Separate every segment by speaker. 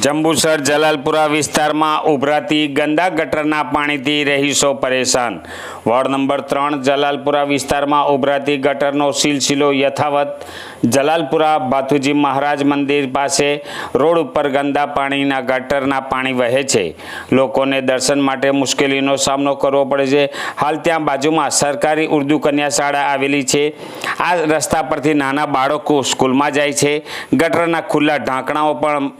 Speaker 1: જંબુસર જલાલપુરા વિસ્તારમાં ઉભરાતી ગંદા ગટરના પાણીથી રહીશો પરેશાન। વોર્ડ નંબર 3 જલાલપુરા વિસ્તારમાં ઉભરાતી ગટરનો સિલસિલો યથાવત। જલાલપુરા ભાથુજી મહારાજ મંદિર પાસે રોડ ઉપર ગંદા પાણીના ગટરના પાણી વહે છે। લોકોને દર્શન માટે મુશ્કેલીનો સામનો કરવો પડે છે। હાલ ત્યાં બાજુમાં સરકારી ઉર્દુ કન્યા શાળા આવેલી છે। આ રસ્તા પરથી નાના બાળકો સ્કૂલમાં જાય છે। ગટરના ખુલ્લા ઢાંકણાઓ પણ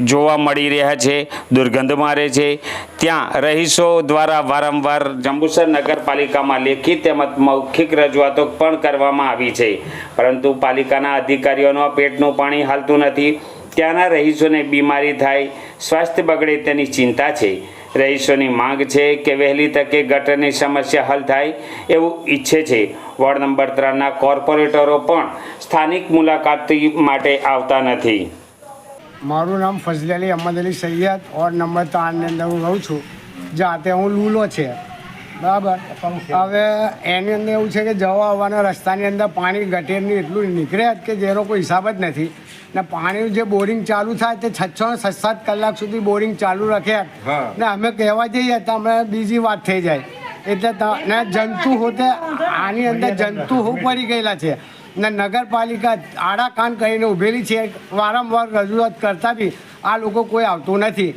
Speaker 1: જોવા મળી રહ્યા છે, દુર્ગંધ મારે છે। ત્યાં રહીશો દ્વારા વારંવાર જંબુસર નગરપાલિકામાં લેખિત તેમજ મૌખિક રજૂઆતો પણ કરવામાં આવી છે, પરંતુ પાલિકાના અધિકારીઓનો પેટનું પાણી હાલતું નથી। ત્યાંના રહીશોને બીમારી થાય, સ્વાસ્થ્ય બગડે તેની ચિંતા છે। રહીશોની માંગ છે કે વહેલી તકે ગટરની સમસ્યા હલ થાય એવું ઈચ્છે છે। વોર્ડ નંબર 3ના કોર્પોરેટરો પણ સ્થાનિક મુલાકાતી માટે આવતા નથી।
Speaker 2: મારું નામ ફઝલ અલી અહમદ અલી સૈયદ વોર્ડ નંબર 3ની અંદર હું રહું છું। જાતે હું લૂલો છે, બરાબર। હવે એની અંદર એવું છે કે જવા આવવાના રસ્તાની અંદર પાણી ગટેરની એટલું નીકળે કે જેનો કોઈ હિસાબ જ નથી ને। પાણીનું જે બોરિંગ ચાલુ થાય તે 6-7 કલાક સુધી બોરિંગ ચાલુ રાખે ને અમે કહેવા જઈએ તો અમે બીજી વાત થઈ જાય। એટલે ને જંતુ હોતે આની અંદર જંતુ હો પડી ગયેલા છે ને નગરપાલિકા આડા કાન કરીને ઊભેલી છે। વારંવાર રજૂઆત કરતા બી આ લોકો કોઈ આવતું નથી।